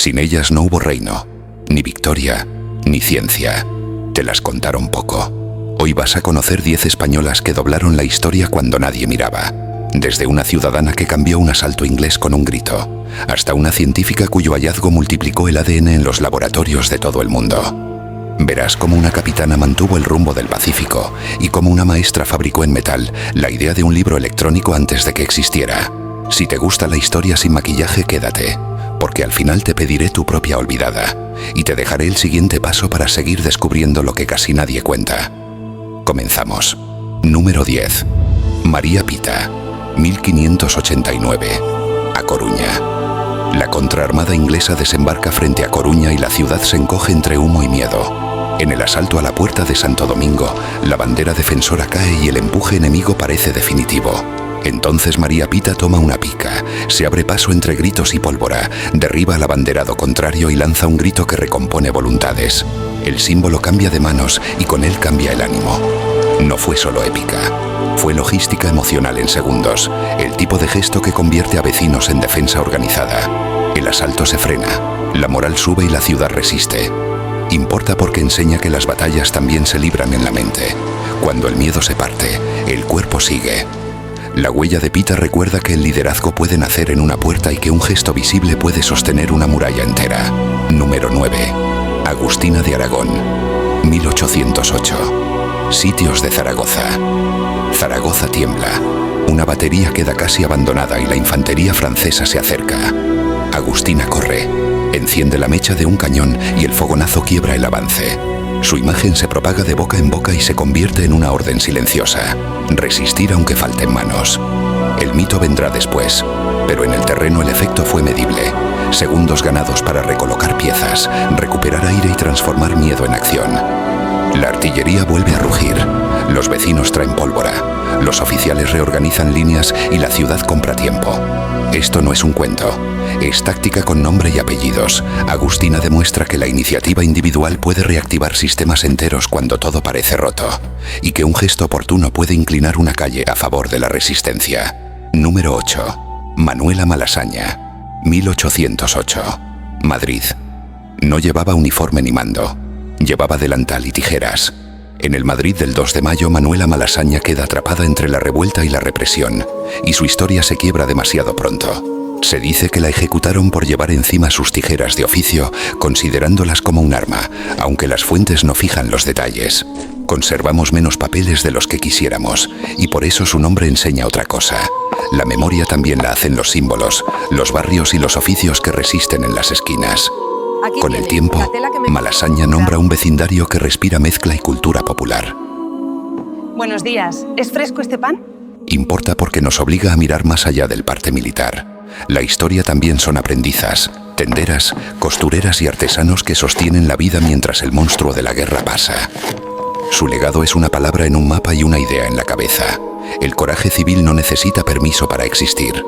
Sin ellas no hubo reino, ni victoria, ni ciencia. Te las contaron poco. Hoy vas a conocer 10 españolas que doblaron la historia cuando nadie miraba. Desde una ciudadana que cambió un asalto inglés con un grito, hasta una científica cuyo hallazgo multiplicó el ADN en los laboratorios de todo el mundo. Verás cómo una capitana mantuvo el rumbo del Pacífico y cómo una maestra fabricó en metal la idea de un libro electrónico antes de que existiera. Si te gusta la historia sin maquillaje, quédate, porque al final te pediré tu propia olvidada y te dejaré el siguiente paso para seguir descubriendo lo que casi nadie cuenta. Comenzamos. Número 10. María Pita, 1589. A Coruña. La contraarmada inglesa desembarca frente a Coruña y la ciudad se encoge entre humo y miedo. En el asalto a la puerta de Santo Domingo, la bandera defensora cae y el empuje enemigo parece definitivo. Entonces María Pita toma una pica, se abre paso entre gritos y pólvora, derriba al abanderado contrario y lanza un grito que recompone voluntades. El símbolo cambia de manos y con él cambia el ánimo. No fue solo épica, fue logística emocional en segundos, el tipo de gesto que convierte a vecinos en defensa organizada. El asalto se frena, la moral sube y la ciudad resiste. Importa porque enseña que las batallas también se libran en la mente. Cuando el miedo se parte, el cuerpo sigue. La huella de Pita recuerda que el liderazgo puede nacer en una puerta y que un gesto visible puede sostener una muralla entera. Número 9. Agustina de Aragón, 1808. Sitios de Zaragoza. Zaragoza tiembla. Una batería queda casi abandonada y la infantería francesa se acerca. Agustina corre, enciende la mecha de un cañón y el fogonazo quiebra el avance. Su imagen se propaga de boca en boca y se convierte en una orden silenciosa. Resistir aunque falten manos. El mito vendrá después, pero en el terreno el efecto fue medible. Segundos ganados para recolocar piezas, recuperar aire y transformar miedo en acción. La artillería vuelve a rugir. Los vecinos traen pólvora. Los oficiales reorganizan líneas y la ciudad compra tiempo. Esto no es un cuento. Es táctica con nombre y apellidos. Agustina demuestra que la iniciativa individual puede reactivar sistemas enteros cuando todo parece roto, y que un gesto oportuno puede inclinar una calle a favor de la resistencia. Número 8. Manuela Malasaña, 1808. Madrid. No llevaba uniforme ni mando. Llevaba delantal y tijeras. En el Madrid del 2 de mayo, Manuela Malasaña queda atrapada entre la revuelta y la represión, y su historia se quiebra demasiado pronto. Se dice que la ejecutaron por llevar encima sus tijeras de oficio, considerándolas como un arma, aunque las fuentes no fijan los detalles. Conservamos menos papeles de los que quisiéramos, y por eso su nombre enseña otra cosa. La memoria también la hacen los símbolos, los barrios y los oficios que resisten en las esquinas. Con el tiempo, Malasaña nombra un vecindario que respira mezcla y cultura popular. Buenos días. ¿Es fresco este pan? Importa porque nos obliga a mirar más allá del parte militar. La historia también son aprendizas, tenderas, costureras y artesanos que sostienen la vida mientras el monstruo de la guerra pasa. Su legado es una palabra en un mapa y una idea en la cabeza. El coraje civil no necesita permiso para existir.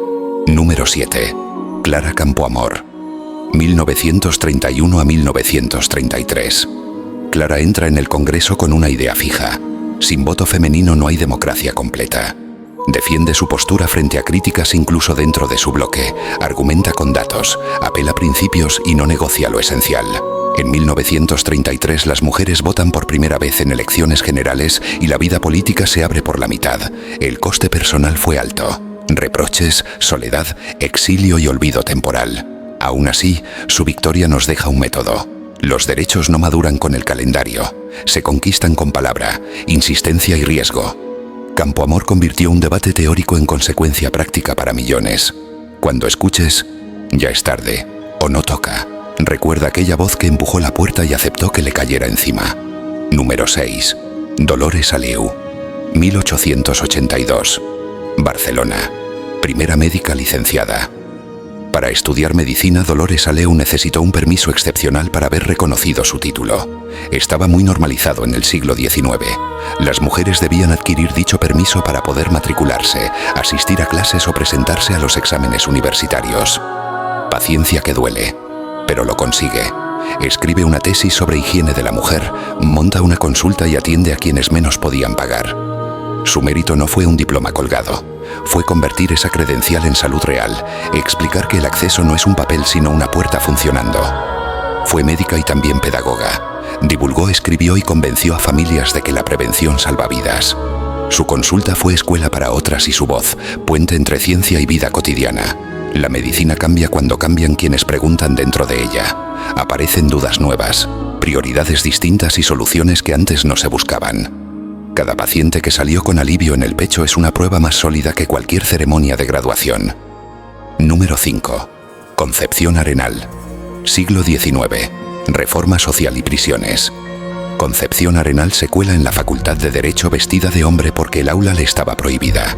Número 7. Clara Campoamor, 1931 a 1933. Clara entra en el Congreso con una idea fija. Sin voto femenino no hay democracia completa. Defiende su postura frente a críticas incluso dentro de su bloque, argumenta con datos, apela a principios y no negocia lo esencial. En 1933 las mujeres votan por primera vez en elecciones generales y la vida política se abre por la mitad. El coste personal fue alto. Reproches, soledad, exilio y olvido temporal. Aún así, su victoria nos deja un método. Los derechos no maduran con el calendario, se conquistan con palabra, insistencia y riesgo. Campoamor convirtió un debate teórico en consecuencia práctica para millones. Cuando escuches, ya es tarde, o no toca. Recuerda aquella voz que empujó la puerta y aceptó que le cayera encima. Número 6. Dolores Aleu, 1882. Barcelona. Primera médica licenciada. Para estudiar medicina, Dolores Aleu necesitó un permiso excepcional para ver reconocido su título. Estaba muy normalizado en el siglo XIX. Las mujeres debían adquirir dicho permiso para poder matricularse, asistir a clases o presentarse a los exámenes universitarios. Paciencia que duele, pero lo consigue. Escribe una tesis sobre higiene de la mujer, monta una consulta y atiende a quienes menos podían pagar. Su mérito no fue un diploma colgado, fue convertir esa credencial en salud real, explicar que el acceso no es un papel sino una puerta funcionando. Fue médica y también pedagoga. Divulgó, escribió y convenció a familias de que la prevención salva vidas. Su consulta fue escuela para otras y su voz, puente entre ciencia y vida cotidiana. La medicina cambia cuando cambian quienes preguntan dentro de ella. Aparecen dudas nuevas, prioridades distintas y soluciones que antes no se buscaban. Cada paciente que salió con alivio en el pecho es una prueba más sólida que cualquier ceremonia de graduación. Número 5. Concepción Arenal. Siglo XIX. Reforma social y prisiones. Concepción Arenal se cuela en la Facultad de Derecho vestida de hombre porque el aula le estaba prohibida.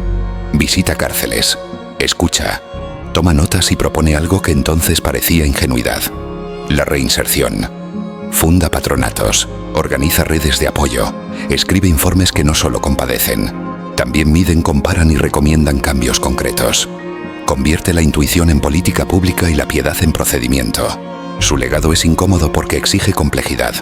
Visita cárceles, escucha, toma notas y propone algo que entonces parecía ingenuidad: la reinserción. Funda patronatos, organiza redes de apoyo, escribe informes que no solo compadecen, también miden, comparan y recomiendan cambios concretos. Convierte la intuición en política pública y la piedad en procedimiento. Su legado es incómodo porque exige complejidad.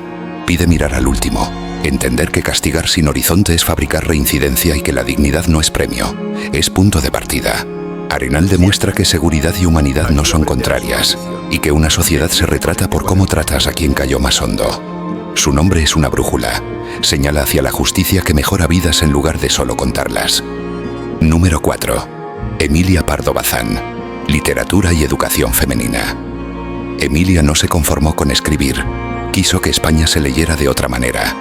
Pide mirar al último, entender que castigar sin horizonte es fabricar reincidencia y que la dignidad no es premio, es punto de partida. Arenal demuestra que seguridad y humanidad no son contrarias y que una sociedad se retrata por cómo tratas a quien cayó más hondo. Su nombre es una brújula, señala hacia la justicia que mejora vidas en lugar de solo contarlas. Número 4. Emilia Pardo Bazán. Literatura y educación femenina. Emilia no se conformó con escribir, quiso que España se leyera de otra manera.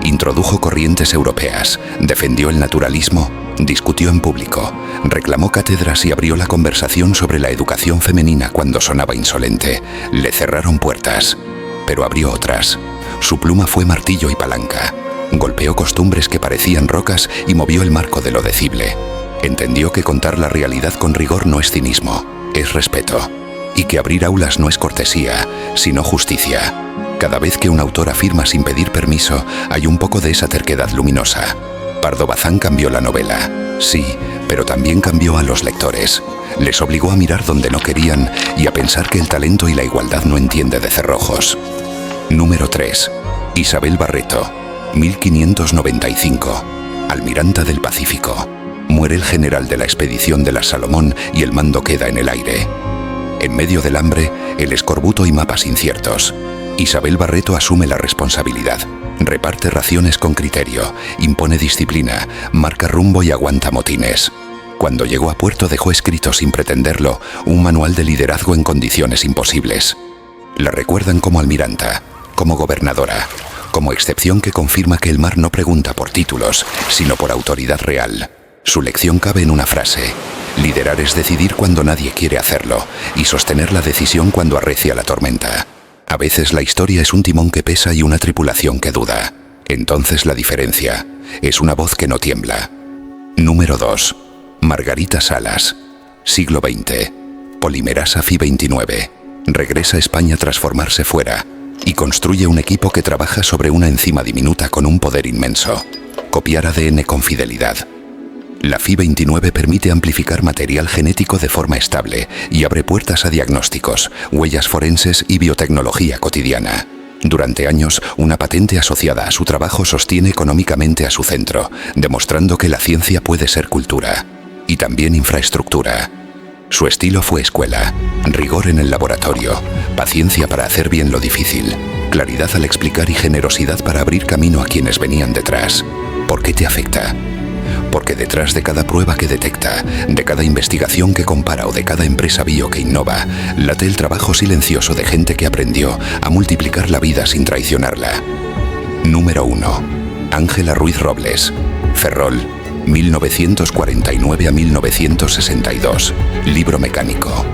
Introdujo corrientes europeas, defendió el naturalismo, discutió en público, reclamó cátedras y abrió la conversación sobre la educación femenina cuando sonaba insolente. Le cerraron puertas, pero abrió otras. Su pluma fue martillo y palanca. Golpeó costumbres que parecían rocas y movió el marco de lo decible. Entendió que contar la realidad con rigor no es cinismo, es respeto. Y que abrir aulas no es cortesía, sino justicia. Cada vez que un autor afirma sin pedir permiso, hay un poco de esa terquedad luminosa. Pardo Bazán cambió la novela, sí, pero también cambió a los lectores. Les obligó a mirar donde no querían y a pensar que el talento y la igualdad no entiende de cerrojos. Número 3. Isabel Barreto, 1595. Almiranta del Pacífico. Muere el general de la expedición de la Salomón y el mando queda en el aire. En medio del hambre, el escorbuto y mapas inciertos, Isabel Barreto asume la responsabilidad. Reparte raciones con criterio, impone disciplina, marca rumbo y aguanta motines. Cuando llegó a puerto dejó escrito sin pretenderlo un manual de liderazgo en condiciones imposibles. La recuerdan como almiranta, como gobernadora, como excepción que confirma que el mar no pregunta por títulos, sino por autoridad real. Su lección cabe en una frase: liderar es decidir cuando nadie quiere hacerlo y sostener la decisión cuando arrecia la tormenta. A veces la historia es un timón que pesa y una tripulación que duda. Entonces la diferencia es una voz que no tiembla. Número 2. Margarita Salas. Siglo XX. Polimerasa Fi 29. Regresa a España tras formarse fuera y construye un equipo que trabaja sobre una enzima diminuta con un poder inmenso: copiar ADN con fidelidad. La Fi 29 permite amplificar material genético de forma estable y abre puertas a diagnósticos, huellas forenses y biotecnología cotidiana. Durante años, una patente asociada a su trabajo sostiene económicamente a su centro, demostrando que la ciencia puede ser cultura y también infraestructura. Su estilo fue escuela, rigor en el laboratorio, paciencia para hacer bien lo difícil, claridad al explicar y generosidad para abrir camino a quienes venían detrás. ¿Por qué te afecta? Porque detrás de cada prueba que detecta, de cada investigación que compara o de cada empresa bio que innova, late el trabajo silencioso de gente que aprendió a multiplicar la vida sin traicionarla. Número 1. Ángela Ruiz Robles. Ferrol, 1949 a 1962. Libro mecánico.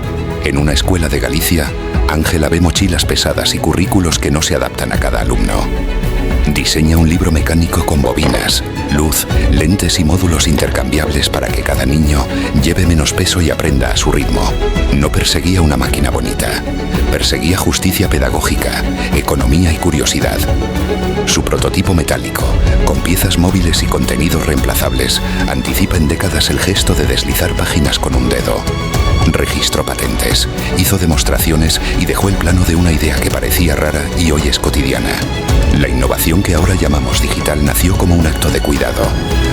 En una escuela de Galicia, Ángela ve mochilas pesadas y currículos que no se adaptan a cada alumno. Diseña un libro mecánico con bobinas, luz, lentes y módulos intercambiables para que cada niño lleve menos peso y aprenda a su ritmo. No perseguía una máquina bonita, perseguía justicia pedagógica, economía y curiosidad. Su prototipo metálico, con piezas móviles y contenidos reemplazables, anticipa en décadas el gesto de deslizar páginas con un dedo. Registró patentes, hizo demostraciones y dejó el plano de una idea que parecía rara y hoy es cotidiana. La innovación que ahora llamamos digital nació como un acto de cuidado.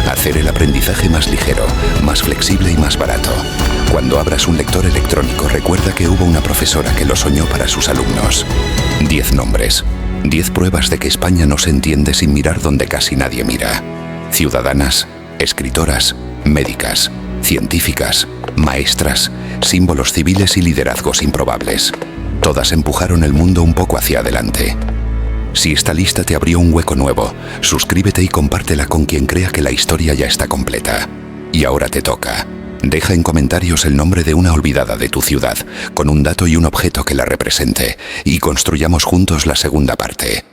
Hacer el aprendizaje más ligero, más flexible y más barato. Cuando abras un lector electrónico, recuerda que hubo una profesora que lo soñó para sus alumnos. 10 nombres. 10 pruebas de que España no se entiende sin mirar donde casi nadie mira. Ciudadanas, escritoras, médicas, científicas, maestras, símbolos civiles y liderazgos improbables. Todas empujaron el mundo un poco hacia adelante. Si esta lista te abrió un hueco nuevo, suscríbete y compártela con quien crea que la historia ya está completa. Y ahora te toca. Deja en comentarios el nombre de una olvidada de tu ciudad, con un dato y un objeto que la represente, y construyamos juntos la segunda parte.